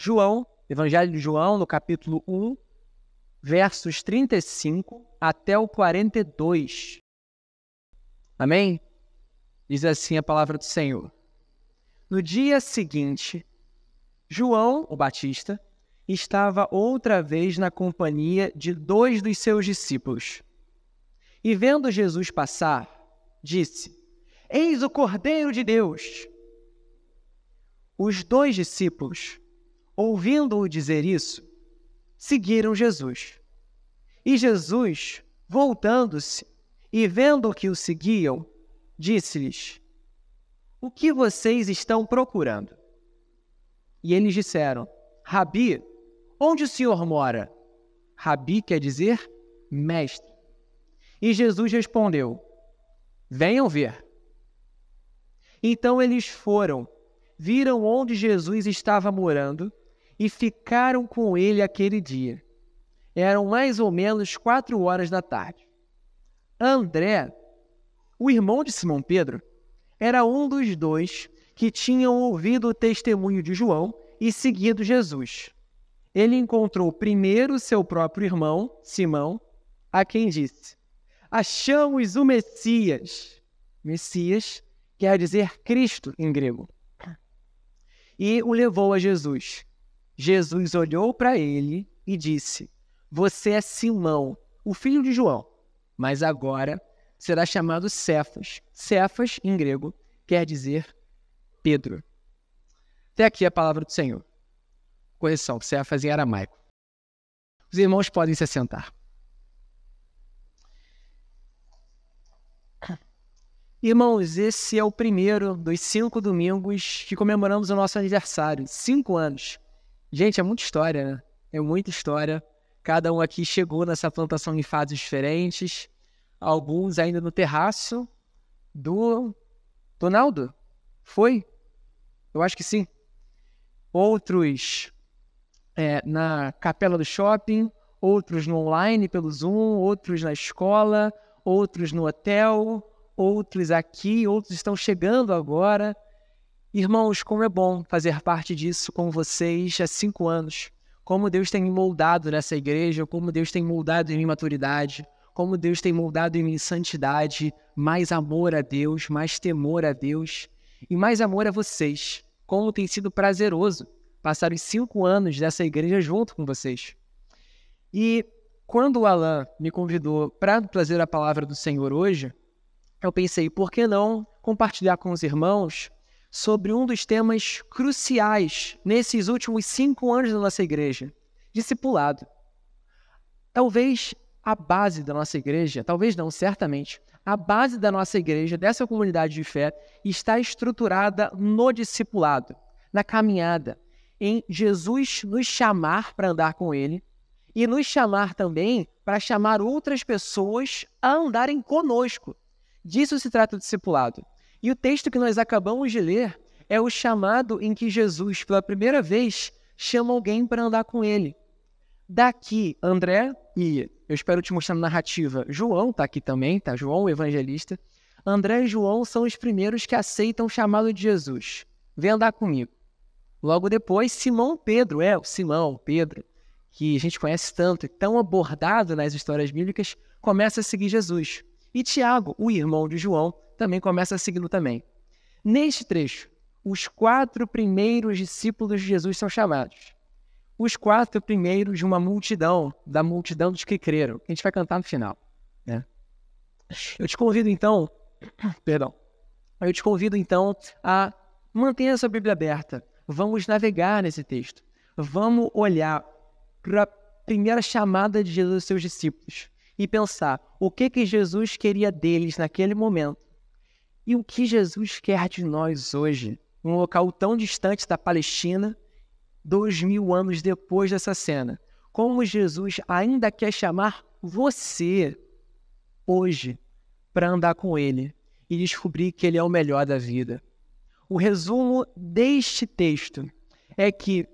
João, Evangelho de João, no capítulo 1, versos 35 até o 42. Amém? Diz assim a palavra do Senhor. No dia seguinte, João, o Batista, estava outra vez na companhia de 2 dos seus discípulos. E vendo Jesus passar, disse: Eis o Cordeiro de Deus! Os 2 discípulos, ouvindo-o dizer isso, seguiram Jesus. E Jesus, voltando-se e vendo que o seguiam, disse-lhes: O que vocês estão procurando? E eles disseram: Rabi, onde o Senhor mora? Rabi quer dizer mestre. E Jesus respondeu: Venham ver. Então eles foram, viram onde Jesus estava morando e ficaram com ele aquele dia. Eram mais ou menos 4 da tarde. André, o irmão de Simão Pedro, era um dos 2 que tinham ouvido o testemunho de João e seguido Jesus. Ele encontrou primeiro seu próprio irmão, Simão, a quem disse: Achamos o Messias. Messias quer dizer Cristo em grego. E o levou a Jesus. Jesus olhou para ele e disse: Você é Simão, o filho de João, mas agora será chamado Cefas. Cefas, em grego, quer dizer Pedro. Até aqui a palavra do Senhor. Correção, Cefas em aramaico. Os irmãos podem se assentar. Irmãos, esse é o primeiro dos 5 domingos que comemoramos o nosso aniversário. 5 anos. Gente, é muita história, né? É muita história. Cada um aqui chegou nessa plantação em fases diferentes. Alguns ainda no terraço do Donaldo. Foi? Eu acho que sim. Outros na capela do shopping, outros no online pelo Zoom, outros na escola, outros no hotel, outros aqui, outros estão chegando agora. Irmãos, como é bom fazer parte disso com vocês há 5 anos. Como Deus tem me moldado nessa igreja, como Deus tem moldado em minha maturidade, como Deus tem moldado em minha santidade, mais amor a Deus, mais temor a Deus e mais amor a vocês. Como tem sido prazeroso passar os 5 anos dessa igreja junto com vocês. E quando o Alan me convidou para trazer a palavra do Senhor hoje, eu pensei, por que não compartilhar com os irmãos sobre um dos temas cruciais nesses últimos 5 anos da nossa igreja, discipulado. Talvez a base da nossa igreja, talvez não, certamente, a base da nossa igreja, dessa comunidade de fé, está estruturada no discipulado, na caminhada, em Jesus nos chamar para andar com Ele e nos chamar também para chamar outras pessoas a andarem conosco. Disso se trata o discipulado. E o texto que nós acabamos de ler é o chamado em que Jesus, pela primeira vez, chama alguém para andar com Ele. Daqui, André e, eu espero te mostrar na narrativa, João está aqui também, tá? João, o evangelista. André e João são os primeiros que aceitam o chamado de Jesus. Vem andar comigo. Logo depois, Simão Pedro, o Simão Pedro, que a gente conhece tanto, tão abordado nas histórias bíblicas, começa a seguir Jesus. E Tiago, o irmão de João, também começa a segui-lo também. Neste trecho, os 4 primeiros discípulos de Jesus são chamados. Os 4 primeiros de uma multidão, da multidão dos que creram. A gente vai cantar no final, né? Eu te convido então a manter a sua Bíblia aberta. Vamos navegar nesse texto. Vamos olhar para a primeira chamada de Jesus aos seus discípulos e pensar o que Jesus queria deles naquele momento e o que Jesus quer de nós hoje, num local tão distante da Palestina, 2000 anos depois dessa cena. Como Jesus ainda quer chamar você hoje para andar com Ele e descobrir que Ele é o melhor da vida. O resumo deste texto é que,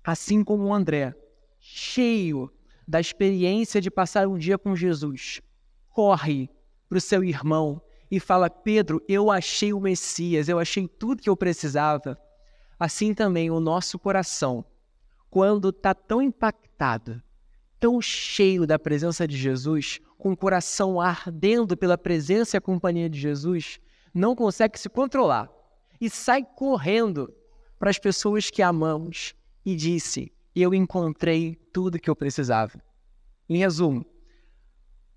assim como o André, cheio da experiência de passar um dia com Jesus, corre para o seu irmão e fala: Pedro, eu achei o Messias, eu achei tudo que eu precisava. Assim também o nosso coração quando está tão impactado, tão cheio da presença de Jesus, com o coração ardendo pela presença e a companhia de Jesus, não consegue se controlar e sai correndo para as pessoas que amamos e disse: eu encontrei tudo que eu precisava. Em resumo,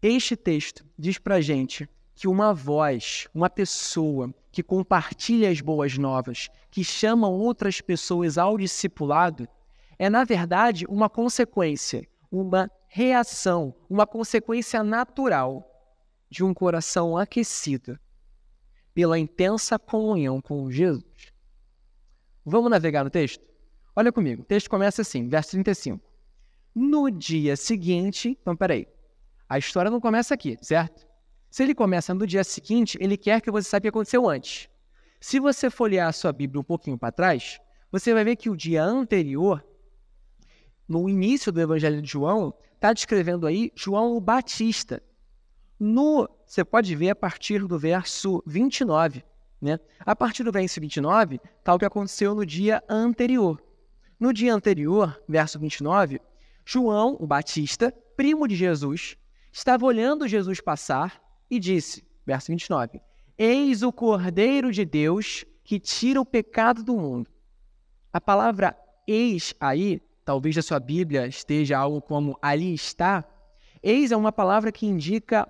este texto diz para a gente que uma voz, uma pessoa que compartilha as boas novas, que chama outras pessoas ao discipulado, é, na verdade, uma consequência, uma reação, uma consequência natural de um coração aquecido pela intensa comunhão com Jesus. Vamos navegar no texto? Olha comigo, o texto começa assim, verso 35. No dia seguinte, então peraí, a história não começa aqui, certo? Se ele começa no dia seguinte, ele quer que você saiba o que aconteceu antes. Se você folhear a sua Bíblia um pouquinho para trás, você vai ver que o dia anterior, no início do Evangelho de João, está descrevendo aí João o Batista. Você pode ver a partir do verso 29. Né? A partir do verso 29, está o que aconteceu no dia anterior. No dia anterior, verso 29, João o Batista, primo de Jesus, estava olhando Jesus passar e disse, verso 29, eis o Cordeiro de Deus que tira o pecado do mundo. A palavra eis aí, talvez na sua Bíblia esteja algo como ali está. Eis é uma palavra que indica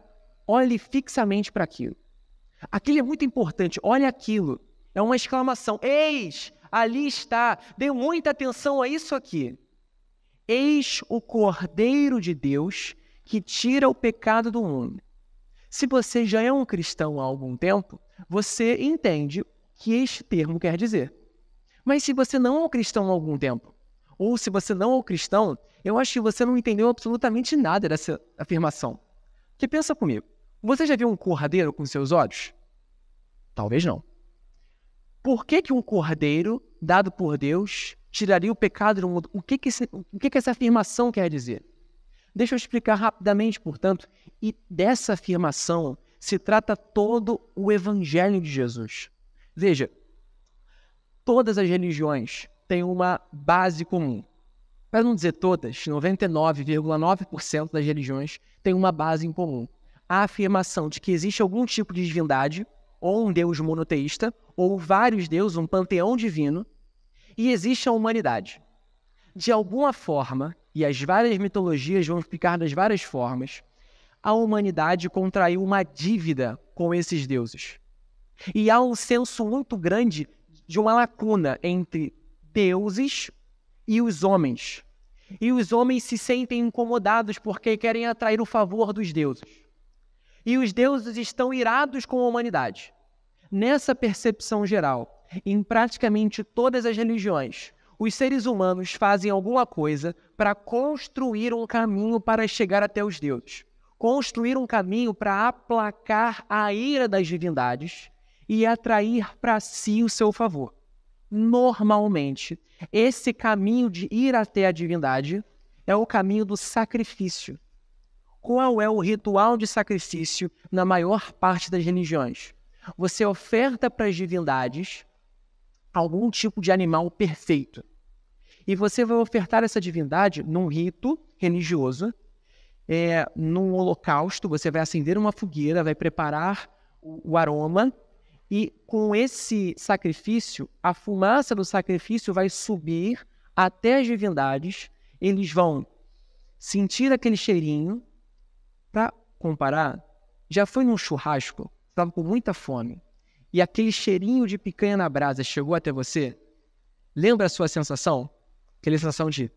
olhe fixamente para aquilo. Aquilo é muito importante, olha aquilo. É uma exclamação, eis, ali está. Dê muita atenção a isso aqui. Eis o Cordeiro de Deus que tira o pecado do mundo. Se você já é um cristão há algum tempo, você entende o que este termo quer dizer. Mas se você não é um cristão há algum tempo, ou se você não é um cristão, eu acho que você não entendeu absolutamente nada dessa afirmação. Porque pensa comigo, você já viu um cordeiro com seus olhos? Talvez não. Por que um cordeiro, dado por Deus, tiraria o pecado do mundo? O que essa afirmação quer dizer? Deixa eu explicar rapidamente, portanto, e dessa afirmação se trata todo o Evangelho de Jesus. Veja, todas as religiões têm uma base comum. Para não dizer todas, 99,9% das religiões têm uma base em comum. A afirmação de que existe algum tipo de divindade, ou um Deus monoteísta, ou vários deuses, um panteão divino, e existe a humanidade. De alguma forma, e as várias mitologias vão explicar das várias formas, a humanidade contraiu uma dívida com esses deuses. E há um senso muito grande de uma lacuna entre deuses e os homens. E os homens se sentem incomodados porque querem atrair o favor dos deuses. E os deuses estão irados com a humanidade. Nessa percepção geral, em praticamente todas as religiões, os seres humanos fazem alguma coisa para construir um caminho para chegar até os deuses. Construir um caminho para aplacar a ira das divindades e atrair para si o seu favor. Normalmente, esse caminho de ir até a divindade é o caminho do sacrifício. Qual é o ritual de sacrifício na maior parte das religiões? Você oferta para as divindades algum tipo de animal perfeito. E você vai ofertar essa divindade num rito religioso, num holocausto, você vai acender uma fogueira, vai preparar o aroma, e com esse sacrifício, a fumaça do sacrifício vai subir até as divindades, eles vão sentir aquele cheirinho. Para comparar, já foi num churrasco, estava com muita fome, e aquele cheirinho de picanha na brasa chegou até você? Lembra a sua sensação? Aquela sensação de...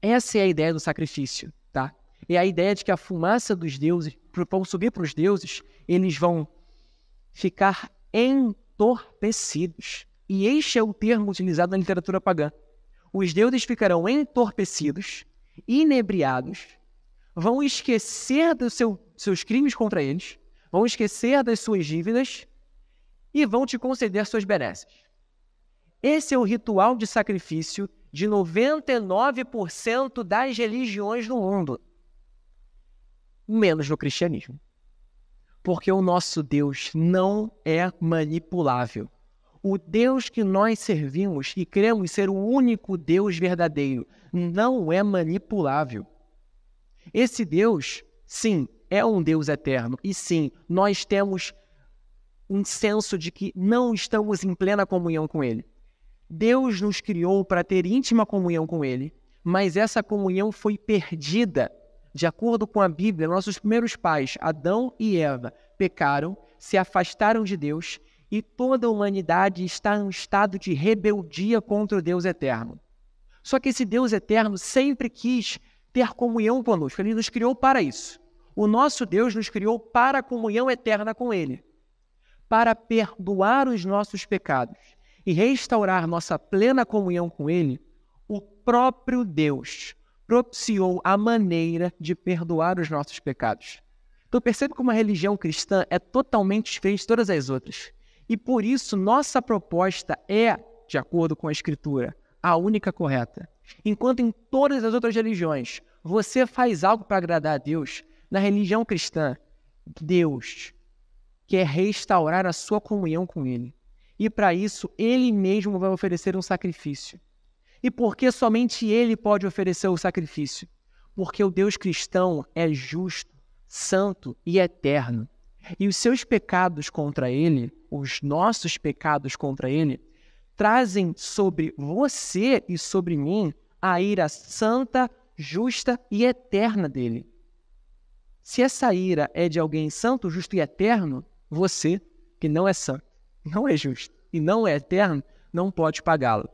Essa é a ideia do sacrifício, tá? É a ideia de que a fumaça dos deuses, vão subir para os deuses, eles vão ficar entorpecidos. E este é o termo utilizado na literatura pagã. Os deuses ficarão entorpecidos, inebriados, vão esquecer dos seus crimes contra eles, vão esquecer das suas dívidas e vão te conceder suas benesses. Esse é o ritual de sacrifício de 99% das religiões no mundo, menos no cristianismo. Porque o nosso Deus não é manipulável. O Deus que nós servimos e cremos ser o único Deus verdadeiro não é manipulável. Esse Deus, sim, é um Deus eterno. E sim, nós temos um senso de que não estamos em plena comunhão com Ele. Deus nos criou para ter íntima comunhão com Ele, mas essa comunhão foi perdida. De acordo com a Bíblia, nossos primeiros pais, Adão e Eva, pecaram, se afastaram de Deus e toda a humanidade está em um estado de rebeldia contra o Deus eterno. Só que esse Deus eterno sempre quis ter comunhão conosco. Ele nos criou para isso. O nosso Deus nos criou para a comunhão eterna com Ele, para perdoar os nossos pecados e restaurar nossa plena comunhão com Ele. O próprio Deus propiciou a maneira de perdoar os nossos pecados. Então percebe como a religião cristã é totalmente diferente de todas as outras. E por isso nossa proposta é, de acordo com a Escritura, a única correta. Enquanto em todas as outras religiões você faz algo para agradar a Deus, na religião cristã, Deus quer restaurar a sua comunhão com Ele. E para isso, Ele mesmo vai oferecer um sacrifício. E por que somente Ele pode oferecer o sacrifício? Porque o Deus cristão é justo, santo e eterno. E os seus pecados contra Ele, os nossos pecados contra Ele, trazem sobre você e sobre mim a ira santa, justa e eterna dele. Se essa ira é de alguém santo, justo e eterno, você, que não é santo, não é justo e não é eterno, não pode pagá-lo.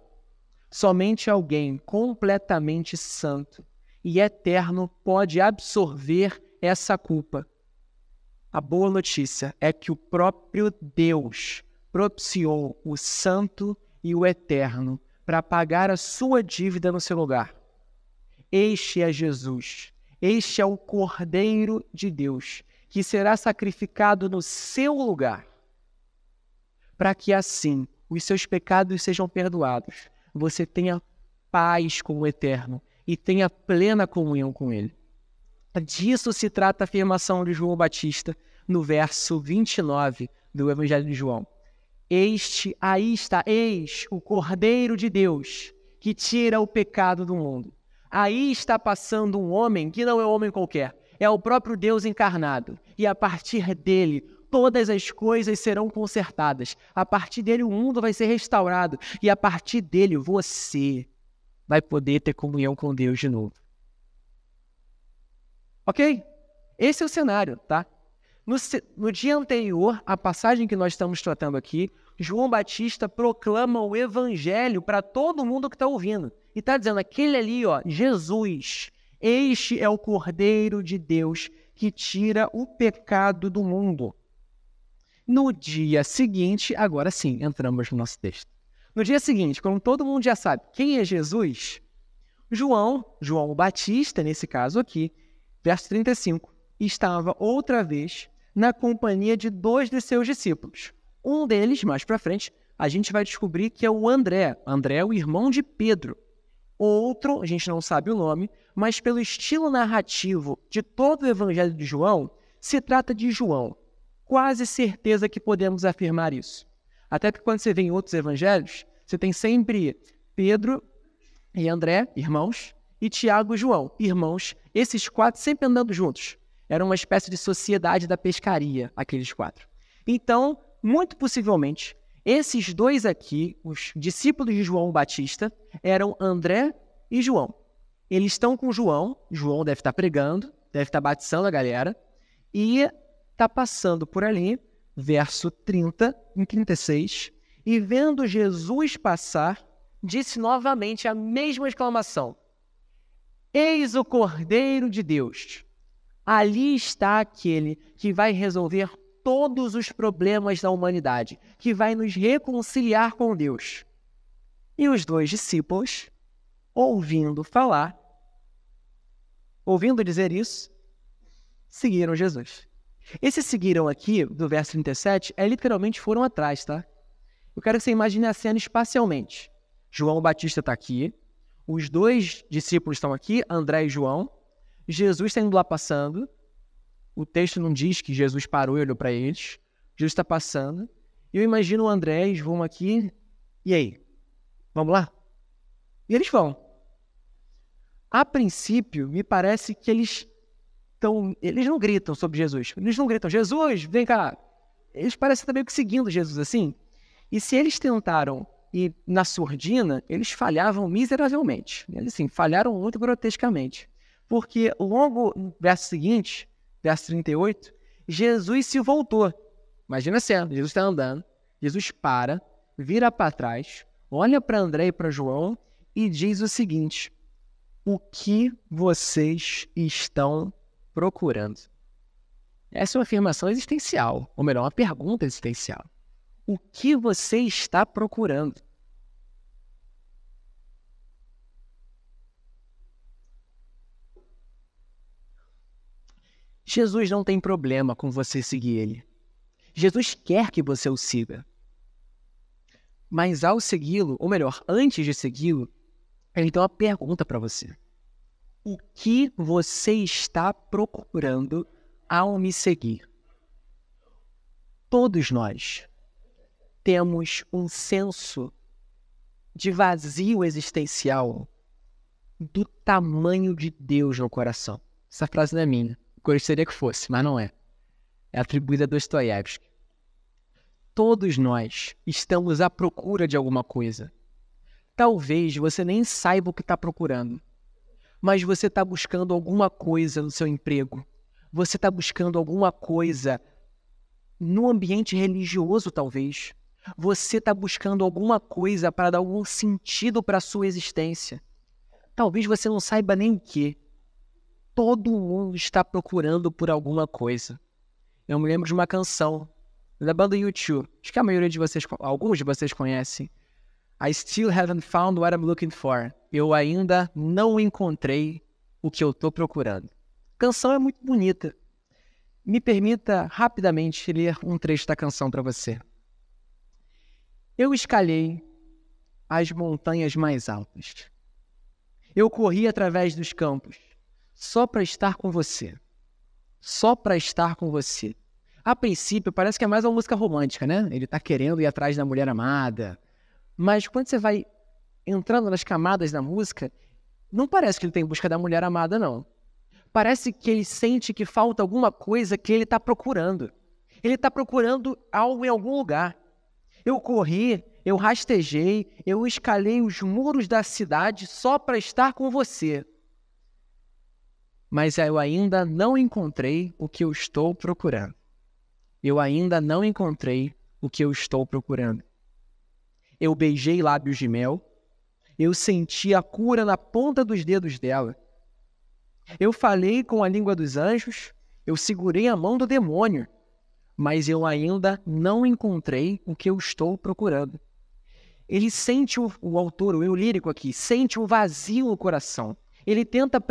Somente alguém completamente santo e eterno pode absorver essa culpa. A boa notícia é que o próprio Deus propiciou o santo e o eterno para pagar a sua dívida no seu lugar. Este é Jesus. Este é o Cordeiro de Deus, que será sacrificado no seu lugar, para que assim os seus pecados sejam perdoados, você tenha paz com o Eterno e tenha plena comunhão com Ele. Disso se trata a afirmação de João Batista no verso 29 do Evangelho de João. Aí está, eis o Cordeiro de Deus, que tira o pecado do mundo. Aí está passando um homem que não é um homem qualquer, é o próprio Deus encarnado. E a partir dele, todas as coisas serão consertadas. A partir dele, o mundo vai ser restaurado. E a partir dele, você vai poder ter comunhão com Deus de novo. Ok? Esse é o cenário, tá? No dia anterior, a passagem que nós estamos tratando aqui, João Batista proclama o Evangelho para todo mundo que está ouvindo. E está dizendo, aquele ali, ó, Jesus, este é o Cordeiro de Deus que tira o pecado do mundo. No dia seguinte, agora sim, entramos no nosso texto. No dia seguinte, como todo mundo já sabe quem é Jesus, João Batista, nesse caso aqui, verso 35, estava outra vez na companhia de 2 de seus discípulos. Um deles, mais para frente, a gente vai descobrir que é o André. André é o irmão de Pedro. Outro, a gente não sabe o nome, mas pelo estilo narrativo de todo o Evangelho de João, se trata de João. Quase certeza que podemos afirmar isso. Até porque quando você vê em outros evangelhos, você tem sempre Pedro e André, irmãos, e Tiago e João, irmãos, esses 4 sempre andando juntos. Era uma espécie de sociedade da pescaria, aqueles 4. Então, muito possivelmente, esses 2 aqui, os discípulos de João Batista, eram André e João. Eles estão com João deve estar pregando, deve estar batizando a galera, e está passando por ali, verso 30 e 36, e vendo Jesus passar, disse novamente a mesma exclamação: Eis o Cordeiro de Deus. Ali está aquele que vai resolver todos os problemas da humanidade, que vai nos reconciliar com Deus. E os 2 discípulos, ouvindo dizer isso, seguiram Jesus. Esse seguiram aqui, do verso 37, literalmente foram atrás, tá? Eu quero que você imagine a cena espacialmente. João Batista está aqui, os 2 discípulos estão aqui, André e João, Jesus está indo lá passando, o texto não diz que Jesus parou e olhou para eles, Jesus está passando, Eu imagino o André e João aqui, e aí? Vamos lá? E eles vão. A princípio, me parece que eles não gritam sobre Jesus. Eles não gritam, Jesus, vem cá. Eles parecem também que seguindo Jesus assim. E se eles tentaram ir na surdina, eles falhavam miseravelmente. Eles, assim, falharam muito grotescamente. Porque logo no verso seguinte, verso 38, Jesus se voltou. Imagina a cena, Jesus está andando, Jesus para, vira para trás, olha para André e para João e diz o seguinte: o que vocês estão procurando? Essa é uma afirmação existencial, ou melhor, uma pergunta existencial. O que você está procurando? Jesus não tem problema com você seguir ele. Jesus quer que você o siga. Mas ao segui-lo, ou melhor, antes de segui-lo, ele tem uma pergunta para você. O que você está procurando ao me seguir? Todos nós temos um senso de vazio existencial do tamanho de Deus no coração. Essa frase não é minha. Gostaria que fosse, mas não é. É atribuída a Dostoiévski. Todos nós estamos à procura de alguma coisa. Talvez você nem saiba o que está procurando, mas você está buscando alguma coisa no seu emprego. Você está buscando alguma coisa no ambiente religioso, talvez. Você está buscando alguma coisa para dar algum sentido para a sua existência. Talvez você não saiba nem o que. Todo mundo está procurando por alguma coisa. Eu me lembro de uma canção da banda U2. Acho que a maioria de vocês, alguns de vocês conhecem. I still haven't found what I'm looking for. Eu ainda não encontrei o que eu estou procurando. A canção é muito bonita. Me permita rapidamente ler um trecho da canção para você. Eu escalei as montanhas mais altas. Eu corri através dos campos só para estar com você. Só para estar com você. A princípio, parece que é mais uma música romântica, né? Ele está querendo ir atrás da mulher amada. Mas quando você vai entrando nas camadas da música, não parece que ele tem busca da mulher amada, não. Parece que ele sente que falta alguma coisa que ele está procurando. Ele está procurando algo em algum lugar. Eu corri, eu rastejei, eu escalei os muros da cidade só para estar com você. Mas eu ainda não encontrei o que eu estou procurando. Eu ainda não encontrei o que eu estou procurando. Eu beijei lábios de mel. Eu senti a cura na ponta dos dedos dela. Eu falei com a língua dos anjos. Eu segurei a mão do demônio. Mas eu ainda não encontrei o que eu estou procurando. Ele sente, o autor, o eu lírico aqui, sente um vazio no coração. Ele tenta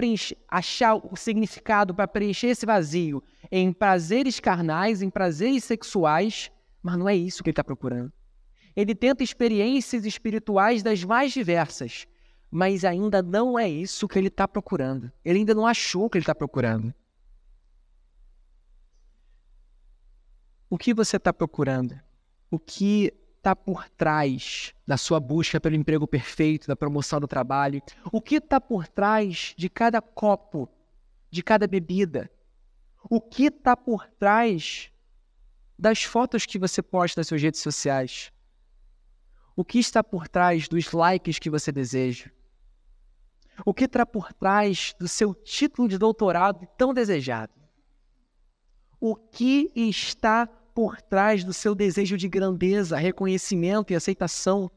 achar o significado para preencher esse vazio em prazeres carnais, em prazeres sexuais, mas não é isso que ele está procurando. Ele tenta experiências espirituais das mais diversas, mas ainda não é isso que ele está procurando. Ele ainda não achou o que ele está procurando. O que você está procurando? O que está por trás da sua busca pelo emprego perfeito, da promoção do trabalho? O que está por trás de cada copo, de cada bebida? O que está por trás das fotos que você posta nas suas redes sociais? O que está por trás dos likes que você deseja? O que está por trás do seu título de doutorado tão desejado? O que está por trás do seu desejo de grandeza, reconhecimento e aceitação?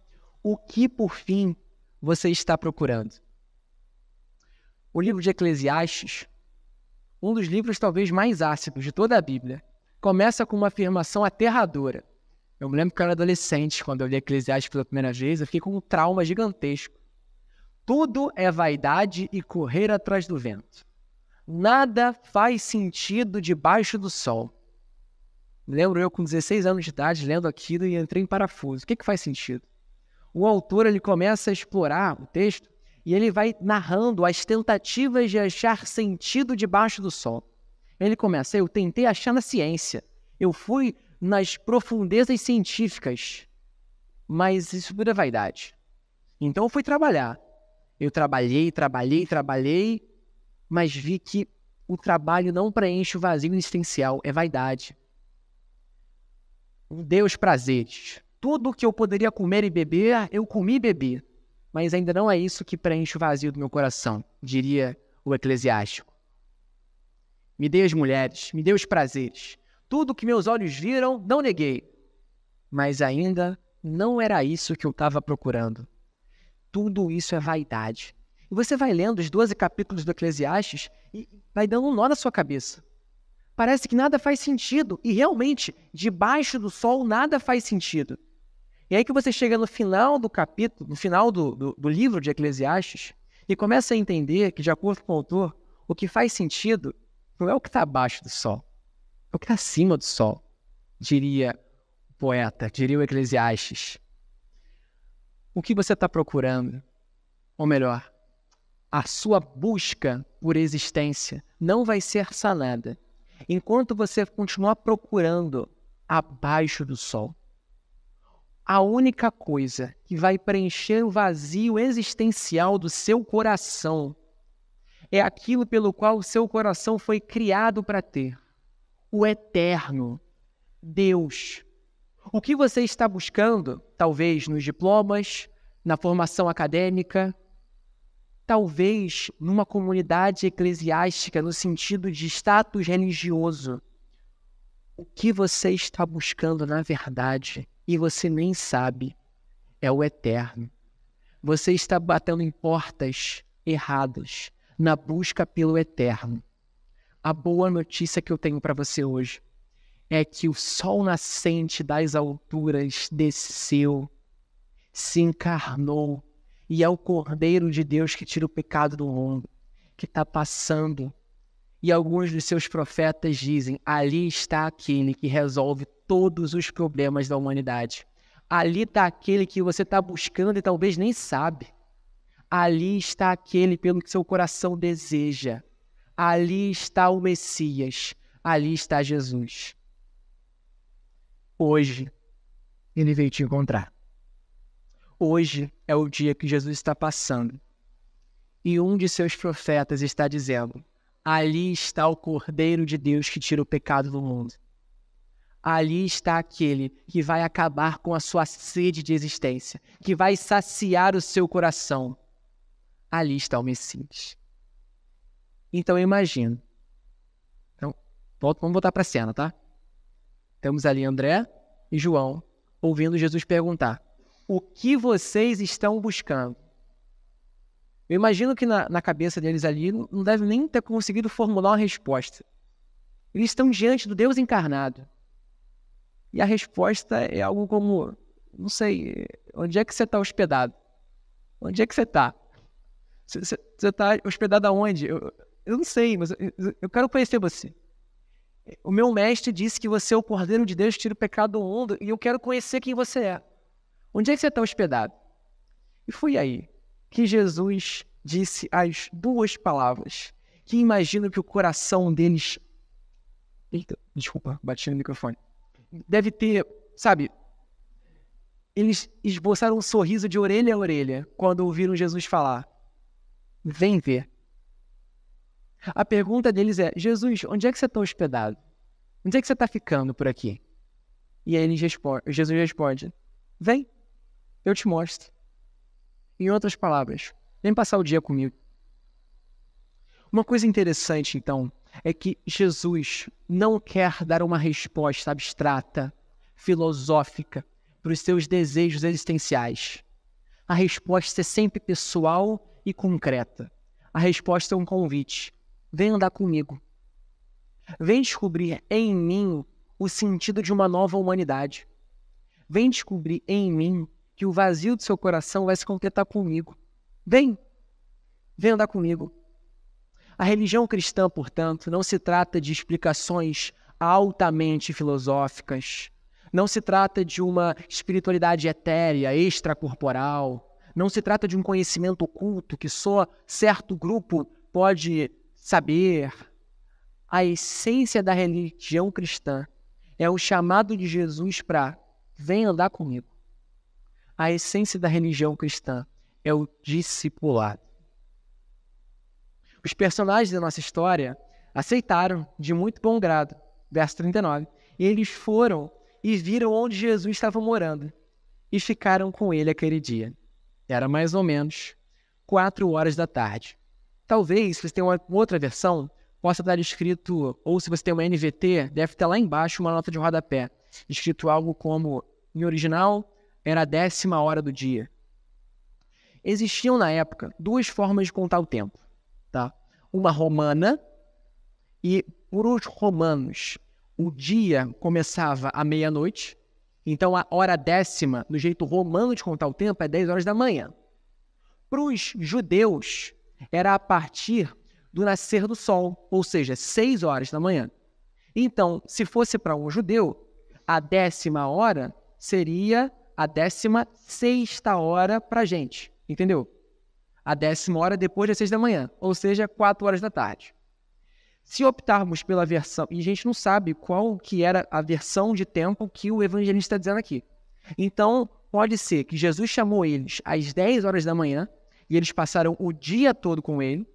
O que, por fim, você está procurando? O livro de Eclesiastes, um dos livros talvez mais ácidos de toda a Bíblia, começa com uma afirmação aterradora. Eu me lembro que eu era adolescente, quando eu li Eclesiastes pela primeira vez, eu fiquei com um trauma gigantesco. Tudo é vaidade e correr atrás do vento. Nada faz sentido debaixo do sol. Me lembro eu com 16 anos de idade lendo aquilo e entrei em parafuso. O que faz sentido? O autor ele começa a explorar o texto e ele vai narrando as tentativas de achar sentido debaixo do sol. Ele começa, eu tentei achar na ciência. Eu fui nas profundezas científicas, mas isso tudo é vaidade. Então eu fui trabalhar. Eu trabalhei, mas vi que o trabalho não preenche o vazio existencial, é vaidade. Me deu os prazeres. Tudo que eu poderia comer e beber, eu comi e bebi. Mas ainda não é isso que preenche o vazio do meu coração, diria o Eclesiástico. Me dei as mulheres, me dei os prazeres. Tudo que meus olhos viram, não neguei. Mas ainda não era isso que eu estava procurando. Tudo isso é vaidade. E você vai lendo os 12 capítulos do Eclesiastes e vai dando um nó na sua cabeça. Parece que nada faz sentido. E realmente, debaixo do sol, nada faz sentido. E aí que você chega no final do capítulo, no final do livro de Eclesiastes, e começa a entender que, de acordo com o autor, o que faz sentido não é o que está abaixo do sol, é o que está acima do sol, diria o poeta, diria o Eclesiastes. O que você está procurando? Ou melhor, a sua busca por existência não vai ser sanada enquanto você continuar procurando abaixo do sol. A única coisa que vai preencher o vazio existencial do seu coração é aquilo pelo qual o seu coração foi criado para ter. O eterno, Deus. O que você está buscando, talvez nos diplomas, na formação acadêmica, talvez numa comunidade eclesiástica no sentido de status religioso. O que você está buscando na verdade, e você nem sabe, é o eterno. Você está batendo em portas erradas na busca pelo eterno. A boa notícia que eu tenho para você hoje é que o sol nascente das alturas desceu, se encarnou, e é o Cordeiro de Deus que tira o pecado do mundo, que está passando. E alguns dos seus profetas dizem, ali está aquele que resolve todos os problemas da humanidade. Ali está aquele que você está buscando e talvez nem sabe. Ali está aquele pelo que seu coração deseja. Ali está o Messias. Ali está Jesus. Hoje, ele veio te encontrar. Hoje é o dia que Jesus está passando. E um de seus profetas está dizendo, ali está o Cordeiro de Deus que tira o pecado do mundo. Ali está aquele que vai acabar com a sua sede de existência, que vai saciar o seu coração. Ali está o Messias. Então eu imagino. Então, vamos voltar para a cena, tá? Temos ali André e João ouvindo Jesus perguntar, o que vocês estão buscando? Eu imagino que na cabeça deles ali não deve nem ter conseguido formular uma resposta. Eles estão diante do Deus encarnado. E a resposta é algo como, não sei, onde é que você está hospedado? Onde é que você está? Você está hospedado aonde? Eu não sei, mas eu quero conhecer você. O meu mestre disse que você é o Cordeiro de Deus que tira o pecado do mundo e eu quero conhecer quem você é. Onde é que você está hospedado? E foi aí que Jesus disse as duas palavras que imagino que o coração deles... Eita, desculpa, bati no microfone. Deve ter, sabe, eles esboçaram um sorriso de orelha a orelha quando ouviram Jesus falar, vem ver. A pergunta deles é, Jesus, onde é que você está hospedado? Onde é que você está ficando por aqui? E aí Jesus responde, vem, eu te mostro. Em outras palavras, vem passar o dia comigo. Uma coisa interessante, então, é que Jesus não quer dar uma resposta abstrata, filosófica, para os seus desejos existenciais. A resposta é sempre pessoal e concreta. A resposta é um convite. Vem andar comigo. Vem descobrir em mim o sentido de uma nova humanidade. Vem descobrir em mim que o vazio do seu coração vai se completar comigo. Vem andar comigo. A religião cristã, portanto, não se trata de explicações altamente filosóficas, não se trata de uma espiritualidade etérea, extracorporal, não se trata de um conhecimento oculto que só certo grupo pode saber. A essência da religião cristã É o chamado de Jesus para vem andar comigo. A essência da religião cristã é o discipulado. Os personagens da nossa história aceitaram de muito bom grado, verso 39, e eles foram e viram onde Jesus estava morando e ficaram com ele aquele dia. Era mais ou menos 4 horas da tarde. Talvez, se você tem uma outra versão, possa estar escrito, ou se você tem uma NVT, deve estar lá embaixo uma nota de rodapé, escrito algo como, em original, era a 10ª hora do dia. Existiam na época 2 formas de contar o tempo, tá? Uma romana, e por os romanos, o dia começava à meia-noite, então a hora 10ª, no jeito romano de contar o tempo, é 10 horas da manhã. Para os judeus, era a partir do nascer do sol, ou seja, 6 horas da manhã. Então, se fosse para um judeu, a 10ª hora seria a 16ª hora para a gente, entendeu? A 10ª hora depois das 6 da manhã, ou seja, 4 horas da tarde. Se optarmos pela versão, e a gente não sabe qual que era a versão de tempo que o evangelista está dizendo aqui. Então, pode ser que Jesus chamou eles às 10 horas da manhã e eles passaram o dia todo com ele,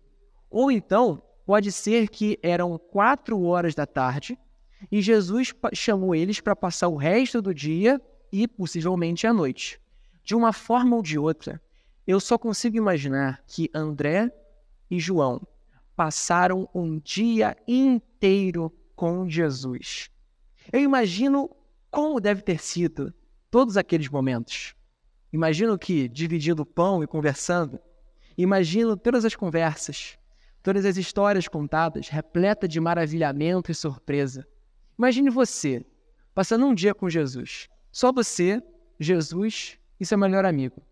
ou então pode ser que eram 4 horas da tarde e Jesus chamou eles para passar o resto do dia e possivelmente à noite. De uma forma ou de outra, eu só consigo imaginar que André e João passaram um dia inteiro com Jesus. Eu imagino como deve ter sido todos aqueles momentos. Imagino que dividindo o pão e conversando, imagino todas as conversas, todas as histórias contadas, repleta de maravilhamento e surpresa. Imagine você, passando um dia com Jesus. Só você, Jesus e seu melhor amigo.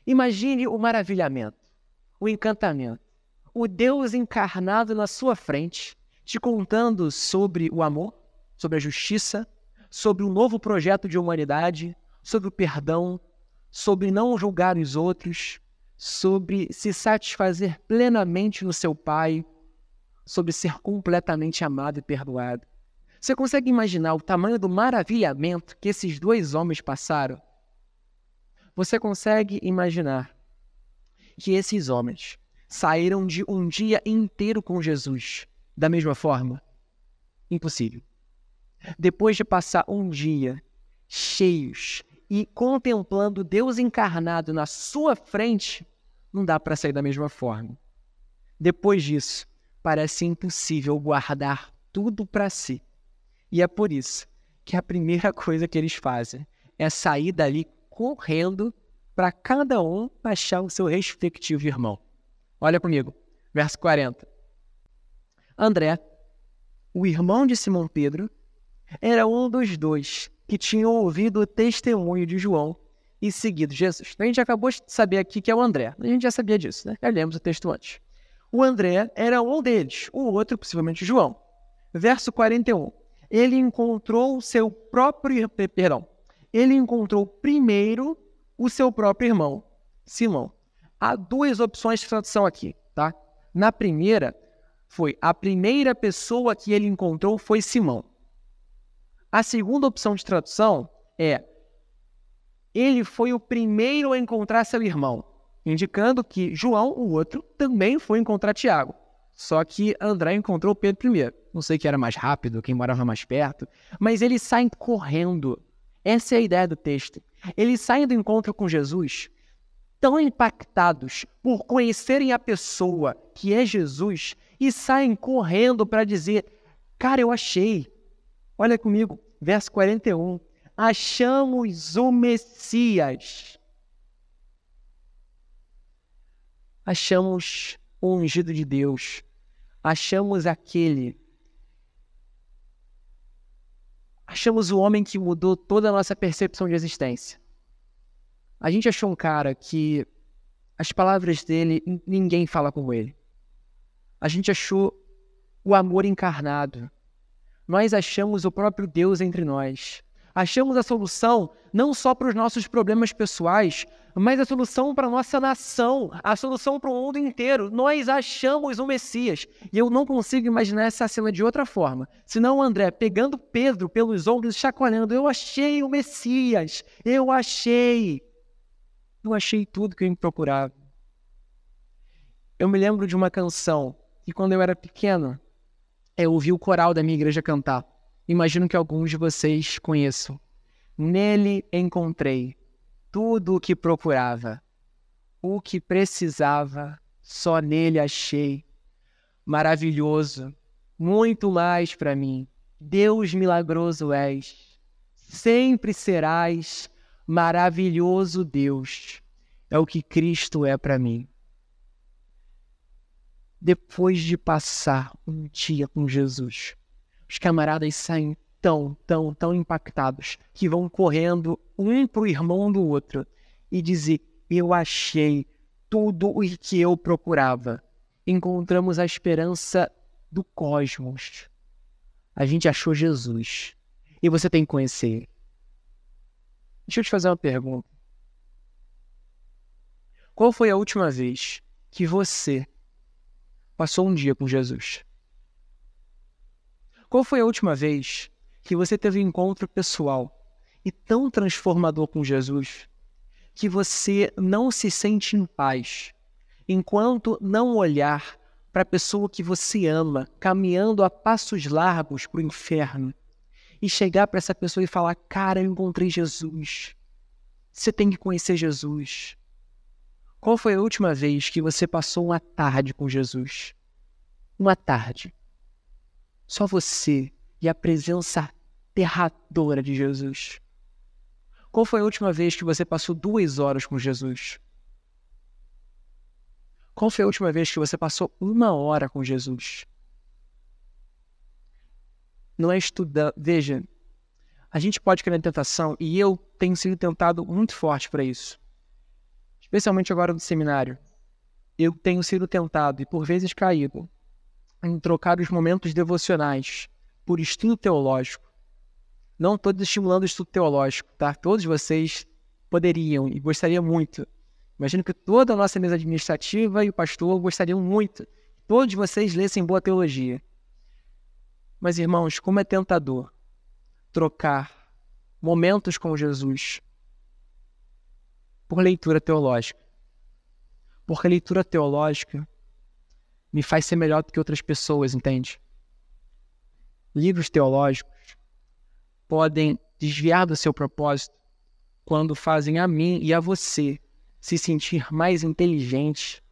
Imagine o maravilhamento, o encantamento, o Deus encarnado na sua frente, te contando sobre o amor, sobre a justiça, sobre um novo projeto de humanidade, sobre o perdão, sobre não julgar os outros, sobre se satisfazer plenamente no seu Pai, sobre ser completamente amado e perdoado. Você consegue imaginar o tamanho do maravilhamento que esses 2 homens passaram? Você consegue imaginar que esses homens saíram de um dia inteiro com Jesus da mesma forma? Impossível. Depois de passar um dia cheios e contemplando Deus encarnado na sua frente, não dá para sair da mesma forma. Depois disso, parece impossível guardar tudo para si. E é por isso que a primeira coisa que eles fazem é sair dali correndo para cada um achar o seu respectivo irmão. Olha comigo, verso 40. André, o irmão de Simão Pedro, era um dos 2 que tinham ouvido o testemunho de João e seguido Jesus. A gente acabou de saber aqui que é o André. A gente já sabia disso, né? Já lemos o texto antes. O André era um deles, o outro possivelmente João. Verso 41. Ele encontrou Ele encontrou primeiro o seu próprio irmão, Simão. Há 2 opções de tradução aqui, tá? Na primeira, a primeira pessoa que ele encontrou foi Simão. A segunda opção de tradução é ele foi o primeiro a encontrar seu irmão, indicando que João, o outro, também foi encontrar Tiago. Só que André encontrou Pedro primeiro. Não sei quem era mais rápido, quem morava mais perto, mas eles saem correndo. Essa é a ideia do texto. Eles saem do encontro com Jesus tão impactados por conhecerem a pessoa que é Jesus e saem correndo para dizer: cara, eu achei. Olha comigo, verso 41. Achamos o Messias. Achamos o ungido de Deus. Achamos o homem que mudou toda a nossa percepção de existência. A gente achou um cara que as palavras dele, ninguém fala como ele. A gente achou o amor encarnado. Nós achamos o próprio Deus entre nós. Achamos a solução não só para os nossos problemas pessoais, mas a solução para a nossa nação, a solução para o mundo inteiro. Nós achamos o Messias. E eu não consigo imaginar essa cena de outra forma. Senão o André pegando Pedro pelos ombros e chacoalhando. Eu achei o Messias. Eu achei tudo que eu me procurava. Eu me lembro de uma canção que quando eu era pequeno, eu ouvi o coral da minha igreja cantar. Imagino que alguns de vocês conheçam. Nele encontrei tudo o que procurava, o que precisava, só nele achei. Maravilhoso, muito mais para mim. Deus milagroso és, sempre serás maravilhoso Deus. É o que Cristo é para mim. Depois de passar um dia com Jesus, os camaradas saem tão impactados que vão correndo um pro irmão do outro e dizer: eu achei tudo o que eu procurava. Encontramos a esperança do cosmos. A gente achou Jesus. E você tem que conhecer ele. Deixa eu te fazer uma pergunta. Qual foi a última vez que você passou um dia com Jesus? Qual foi a última vez que você teve um encontro pessoal e tão transformador com Jesus que você não se sente em paz enquanto não olhar para a pessoa que você ama caminhando a passos largos para o inferno e chegar para essa pessoa e falar: cara, eu encontrei Jesus. Você tem que conhecer Jesus. Qual foi a última vez que você passou uma tarde com Jesus? Uma tarde. Só você e a presença aterradora de Jesus. Qual foi a última vez que você passou 2 horas com Jesus? Qual foi a última vez que você passou 1 hora com Jesus? Não é estudar. Veja, a gente pode cair na tentação e eu tenho sido tentado muito forte para isso. Especialmente agora no seminário. Eu tenho sido tentado e por vezes caído em trocar os momentos devocionais por estudo teológico. Não estou desestimulando o estudo teológico, tá? Todos vocês poderiam e gostariam muito. Imagino que toda a nossa mesa administrativa e o pastor gostariam muito que todos vocês lessem boa teologia. Mas, irmãos, como é tentador trocar momentos com Jesus por leitura teológica. Porque a leitura teológica me faz ser melhor do que outras pessoas, entende? Livros teológicos podem desviar do seu propósito quando fazem a mim e a você se sentir mais inteligente,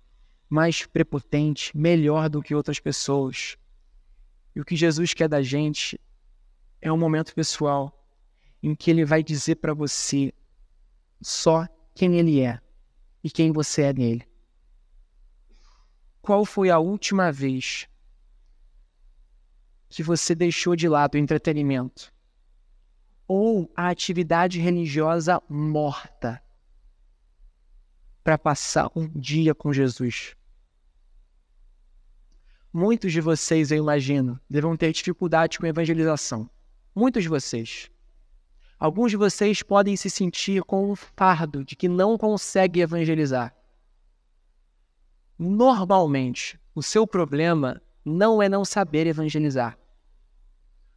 mais prepotente, melhor do que outras pessoas. E o que Jesus quer da gente é um momento pessoal em que ele vai dizer para você só quem ele é e quem você é nele. Qual foi a última vez que você deixou de lado o entretenimento ou a atividade religiosa morta para passar um dia com Jesus? Muitos de vocês, eu imagino, devam ter dificuldade com evangelização. Muitos de vocês. Alguns de vocês podem se sentir com um fardo de que não conseguem evangelizar. Normalmente, o seu problema não é não saber evangelizar.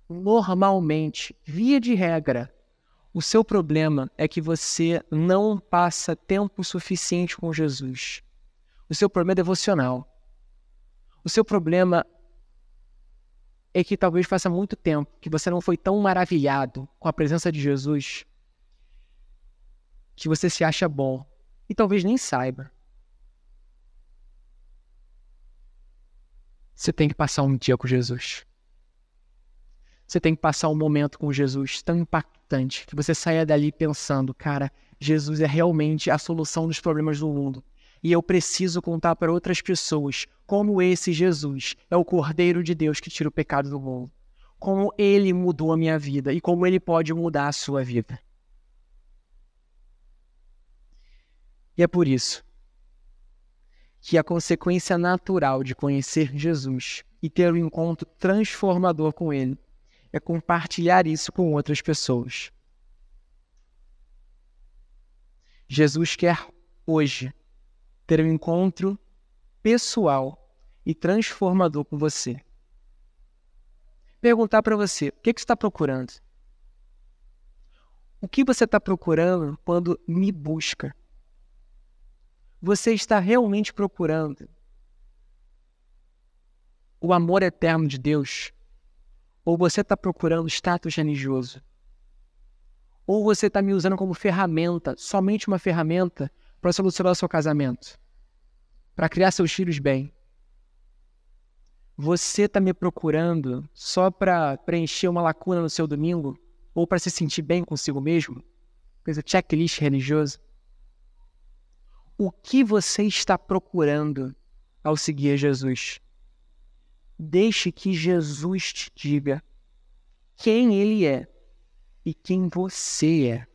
Normalmente, via de regra, o seu problema é que você não passa tempo suficiente com Jesus. O seu problema é devocional. O seu problema é que talvez faça muito tempo que você não foi tão maravilhado com a presença de Jesus que você se acha bom e talvez nem saiba. Você tem que passar um dia com Jesus. Você tem que passar um momento com Jesus tão impactante que você saia dali pensando: cara, Jesus é realmente a solução dos problemas do mundo. E eu preciso contar para outras pessoas como esse Jesus é o Cordeiro de Deus que tira o pecado do mundo. Como ele mudou a minha vida e como ele pode mudar a sua vida. E é por isso que a consequência natural de conhecer Jesus e ter um encontro transformador com ele é compartilhar isso com outras pessoas. Jesus quer hoje ter um encontro pessoal e transformador com você. Perguntar para você, o que você está procurando? O que você está procurando quando me busca? Você está realmente procurando o amor eterno de Deus? Ou você está procurando status religioso? Ou você está me usando como ferramenta, somente uma ferramenta, para solucionar o seu casamento? Para criar seus filhos bem? Você está me procurando só para preencher uma lacuna no seu domingo? Ou para se sentir bem consigo mesmo? Coisa checklist religioso? O que você está procurando ao seguir Jesus? Deixe que Jesus te diga quem Ele é e quem você é.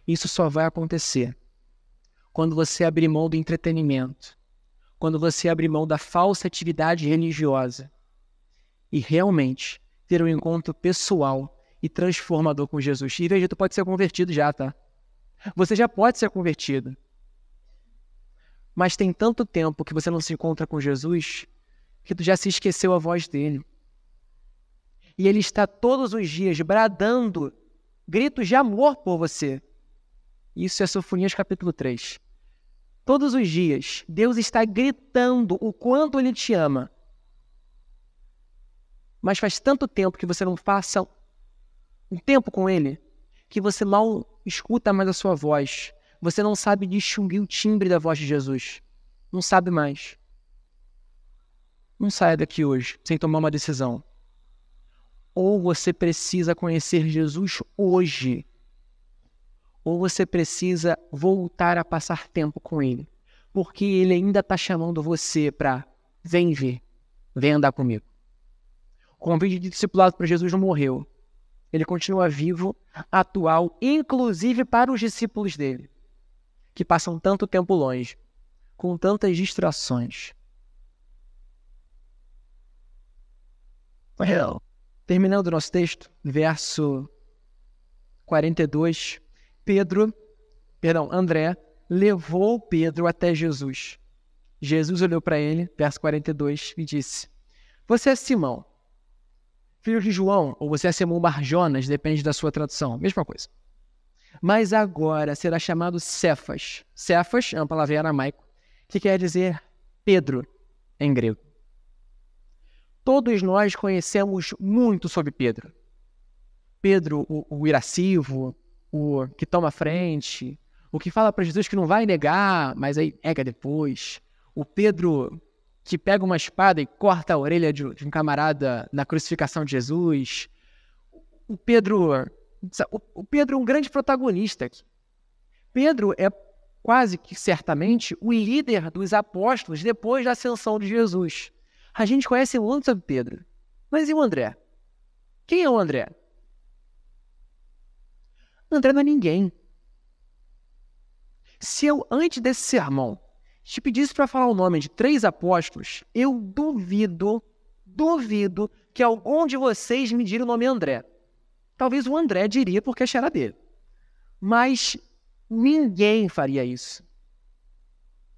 Isso só vai acontecer quando você abrir mão do entretenimento, quando você abrir mão da falsa atividade religiosa e realmente ter um encontro pessoal e transformador com Jesus. E veja, tu pode ser convertido já, tá? Você já pode ser convertido. Mas tem tanto tempo que você não se encontra com Jesus que tu já se esqueceu a voz dele. E ele está todos os dias bradando gritos de amor por você. Isso é Sofonias capítulo 3. Todos os dias, Deus está gritando o quanto Ele te ama. Mas faz tanto tempo que você não passa um tempo com Ele, que você mal escuta mais a sua voz. Você não sabe distinguir o timbre da voz de Jesus. Não sabe mais. Não saia daqui hoje sem tomar uma decisão. Ou você precisa conhecer Jesus hoje, ou você precisa voltar a passar tempo com Ele, porque Ele ainda está chamando você para vem ver, vem andar comigo. O convite de discipulado para Jesus não morreu. Ele continua vivo, atual, inclusive para os discípulos dele, que passam tanto tempo longe, com tantas distrações. Terminando o nosso texto, verso 42, André levou Pedro até Jesus. Jesus olhou para ele, verso 42, e disse: Você é Simão, filho de João, ou você é Simão Barjonas, depende da sua tradução, mesma coisa. Mas agora será chamado Cefas. Cefas é uma palavra em aramaico, que quer dizer Pedro, em grego. Todos nós conhecemos muito sobre Pedro. Pedro, o irascivo, o que toma frente, o que fala para Jesus que não vai negar, mas aí nega depois. O Pedro que pega uma espada e corta a orelha de um camarada na crucificação de Jesus. O Pedro é um grande protagonista aqui. Pedro é quase que certamente o líder dos apóstolos depois da ascensão de Jesus. A gente conhece muito sobre Pedro. Mas e o André? Quem é o André? André não é ninguém. Se eu, antes desse sermão, te pedisse para falar o nome de 3 apóstolos, eu duvido que algum de vocês me diria o nome André. Talvez o André diria porque a era dele. Mas ninguém faria isso.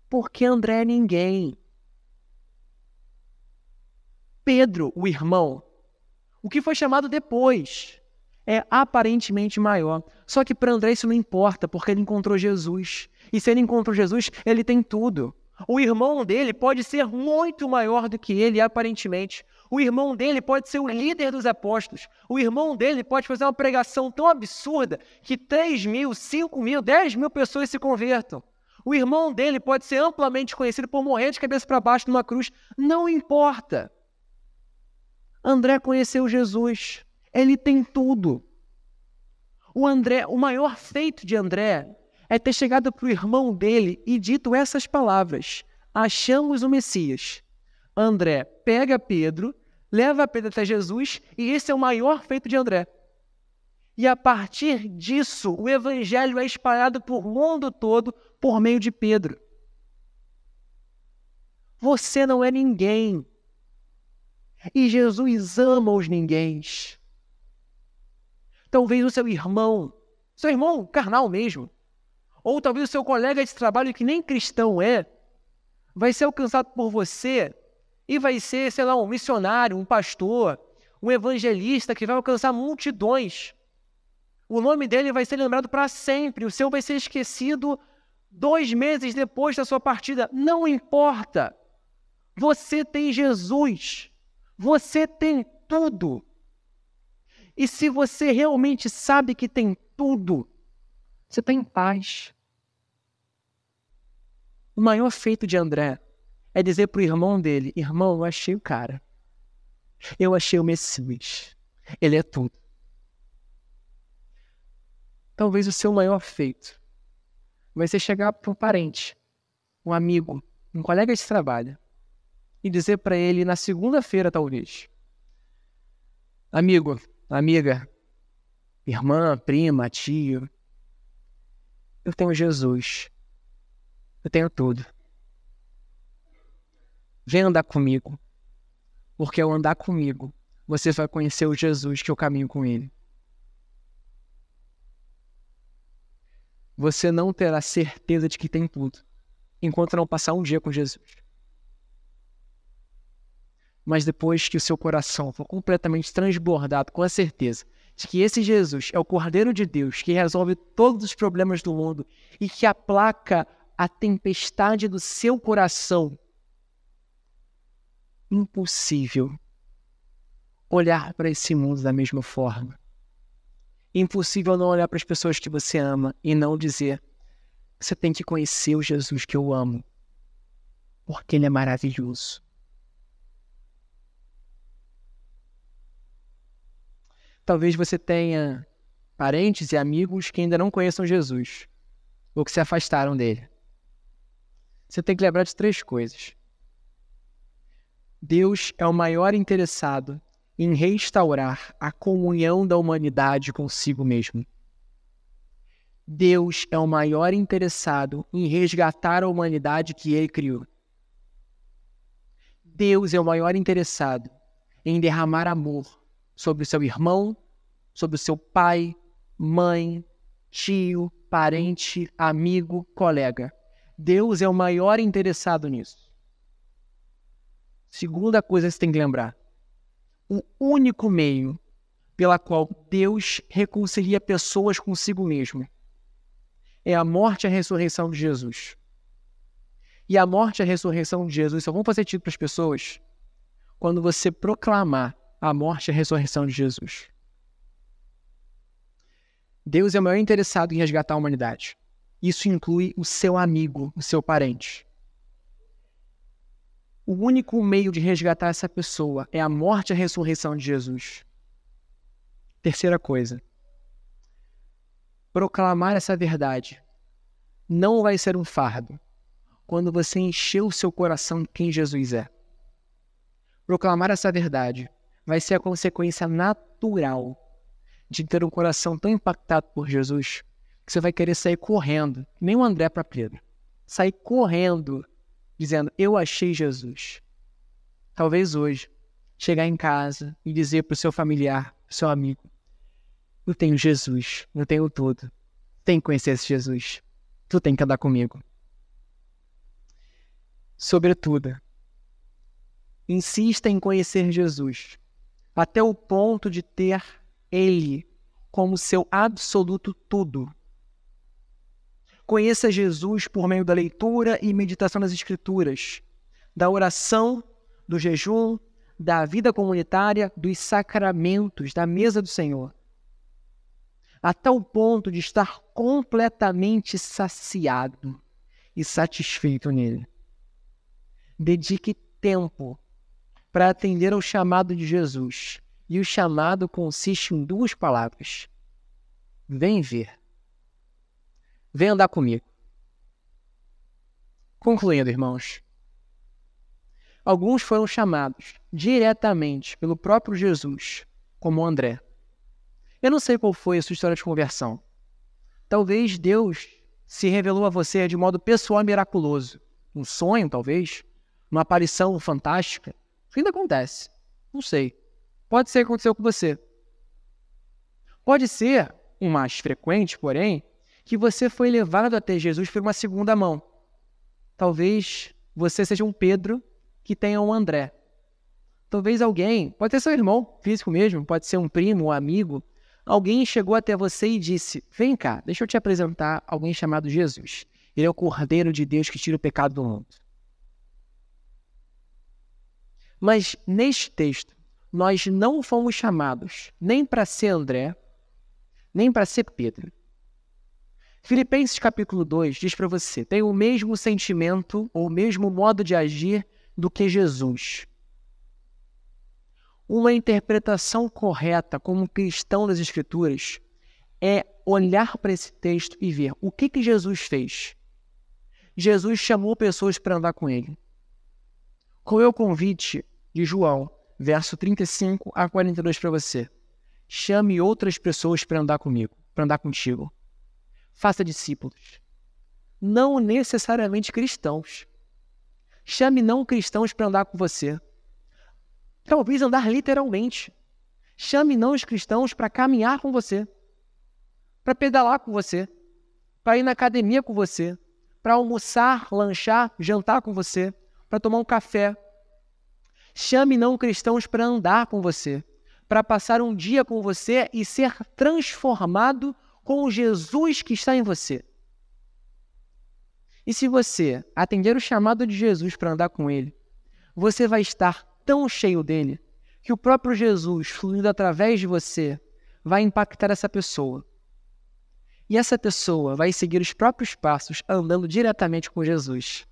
Porque André é ninguém. Pedro, o irmão, o que foi chamado depois, é aparentemente maior. Só que para André isso não importa, porque ele encontrou Jesus. E se ele encontrou Jesus, ele tem tudo. O irmão dele pode ser muito maior do que ele, aparentemente. O irmão dele pode ser o líder dos apóstolos. O irmão dele pode fazer uma pregação tão absurda que 3.000, 5.000, 10.000 pessoas se convertam. O irmão dele pode ser amplamente conhecido por morrer de cabeça para baixo numa cruz. Não importa. André conheceu Jesus. Ele tem tudo. O maior feito de André é ter chegado para o irmão dele e dito essas palavras: achamos o Messias. André pega Pedro, leva Pedro até Jesus, e esse é o maior feito de André. E a partir disso, o evangelho é espalhado por mundo todo por meio de Pedro. Você não é ninguém. E Jesus ama os ninguéms. Talvez o seu irmão carnal mesmo, ou talvez o seu colega de trabalho que nem cristão vai ser alcançado por você e vai ser, sei lá, um missionário, um pastor, um evangelista que vai alcançar multidões. O nome dele vai ser lembrado para sempre, o seu vai ser esquecido 2 meses depois da sua partida. Não importa. Você tem Jesus. Você tem tudo. E se você realmente sabe que tem tudo, você está em paz. O maior feito de André é dizer para o irmão dele: irmão, eu achei o cara. Eu achei o Messias. Ele é tudo. Talvez o seu maior feito vai ser chegar para um parente, um amigo, um colega de trabalho e dizer para ele na segunda-feira, talvez: amigo, amiga, irmã, prima, tio, eu tenho Jesus. Eu tenho tudo. Vem andar comigo, porque ao andar comigo, você vai conhecer o Jesus que eu caminho com ele. Você não terá certeza de que tem tudo, enquanto não passar um dia com Jesus. Mas depois que o seu coração for completamente transbordado com a certeza de que esse Jesus é o Cordeiro de Deus, que resolve todos os problemas do mundo e que aplaca a tempestade do seu coração, impossível olhar para esse mundo da mesma forma. Impossível não olhar para as pessoas que você ama e não dizer: você tem que conhecer o Jesus que eu amo, porque ele é maravilhoso. Talvez você tenha parentes e amigos que ainda não conheçam Jesus, ou que se afastaram dele. Você tem que lembrar de 3 coisas. Deus é o maior interessado em restaurar a comunhão da humanidade consigo mesmo. Deus é o maior interessado em resgatar a humanidade que ele criou. Deus é o maior interessado em derramar amor sobre o seu irmão, sobre o seu pai, mãe, tio, parente, amigo, colega. Deus é o maior interessado nisso. Segunda coisa que você tem que lembrar: o único meio pela qual Deus reconcilia pessoas consigo mesmo é a morte e a ressurreição de Jesus. E a morte e a ressurreição de Jesus só vão fazer sentido para as pessoas quando você proclamar a morte e a ressurreição de Jesus. Deus é o maior interessado em resgatar a humanidade. Isso inclui o seu amigo, o seu parente. O único meio de resgatar essa pessoa é a morte e a ressurreição de Jesus. Terceira coisa: proclamar essa verdade não vai ser um fardo quando você encher o seu coração de quem Jesus é. Proclamar essa verdade vai ser a consequência natural de ter um coração tão impactado por Jesus que você vai querer sair correndo, nem o André para Pedro, sair correndo, dizendo: eu achei Jesus. Talvez hoje, chegar em casa e dizer para o seu familiar, para o seu amigo: eu tenho Jesus, eu tenho tudo. Tem que conhecer esse Jesus. Tu tem que andar comigo. Sobretudo, insista em conhecer Jesus, até o ponto de ter Ele como seu absoluto tudo. Conheça Jesus por meio da leitura e meditação das Escrituras, da oração, do jejum, da vida comunitária, dos sacramentos, da mesa do Senhor, a tal ponto de estar completamente saciado e satisfeito nele. Dedique tempo para atender ao chamado de Jesus, e o chamado consiste em 2 palavras: vem ver. Vem andar comigo. Concluindo, irmãos, alguns foram chamados diretamente pelo próprio Jesus, como André. Eu não sei qual foi a sua história de conversão. Talvez Deus se revelou a você de modo pessoal e miraculoso. Um sonho, talvez. Uma aparição fantástica. Isso ainda acontece. Não sei. Pode ser que aconteceu com você. Pode ser, o mais frequente, porém, que você foi levado até Jesus por uma segunda mão. Talvez você seja um Pedro que tenha um André. Talvez alguém, pode ser seu irmão físico mesmo, pode ser um primo, um amigo, alguém chegou até você e disse: vem cá, deixa eu te apresentar alguém chamado Jesus. Ele é o Cordeiro de Deus que tira o pecado do mundo. Mas neste texto, nós não fomos chamados nem para ser André, nem para ser Pedro. Filipenses capítulo 2 diz para você: tem o mesmo sentimento ou o mesmo modo de agir do que Jesus. Uma interpretação correta como cristão das Escrituras é olhar para esse texto e ver o que Jesus fez. Jesus chamou pessoas para andar com ele. Qual é o convite de João, verso 35 a 42 para você? Chame outras pessoas para andar comigo, para andar contigo. Faça discípulos. Não necessariamente cristãos. Chame não cristãos para andar com você. Talvez andar literalmente. Chame não os cristãos para caminhar com você, para pedalar com você, para ir na academia com você, para almoçar, lanchar, jantar com você, para tomar um café. Chame não cristãos para andar com você, para passar um dia com você e ser transformado com o Jesus que está em você. E se você atender o chamado de Jesus para andar com ele, você vai estar tão cheio dele que o próprio Jesus, fluindo através de você, vai impactar essa pessoa. E essa pessoa vai seguir os próprios passos andando diretamente com Jesus.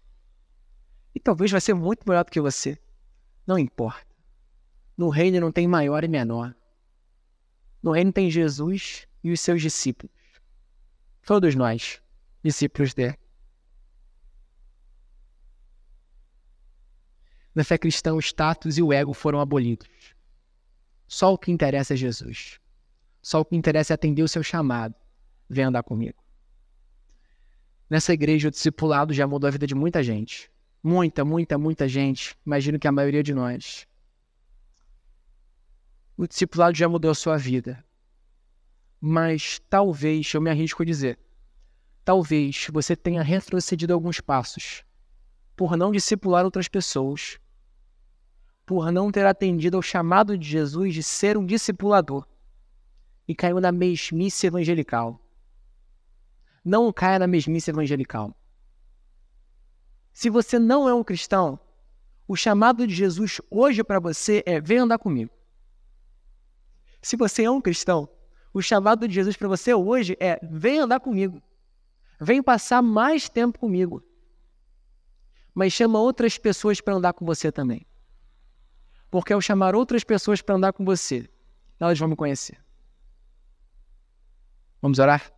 E talvez vai ser muito melhor do que você. Não importa. No reino não tem maior e menor. No reino tem Jesus e os seus discípulos. Todos nós, discípulos dele. Na fé cristã, o status e o ego foram abolidos. Só o que interessa é Jesus. Só o que interessa é atender o seu chamado. Vem andar comigo. Nessa igreja, o discipulado já mudou a vida de muita gente. Muita gente. Imagino que a maioria de nós. O discipulado já mudou a sua vida. Mas talvez, eu me arrisco a dizer, talvez você tenha retrocedido alguns passos por não discipular outras pessoas, por não ter atendido ao chamado de Jesus de ser um discipulador e caiu na mesmice evangelical. Não caia na mesmice evangelical. Se você não é um cristão, o chamado de Jesus hoje para você é: vem andar comigo. Se você é um cristão, o chamado de Jesus para você hoje é: vem andar comigo. Vem passar mais tempo comigo. Mas chama outras pessoas para andar com você também. Porque ao chamar outras pessoas para andar com você, elas vão me conhecer. Vamos orar?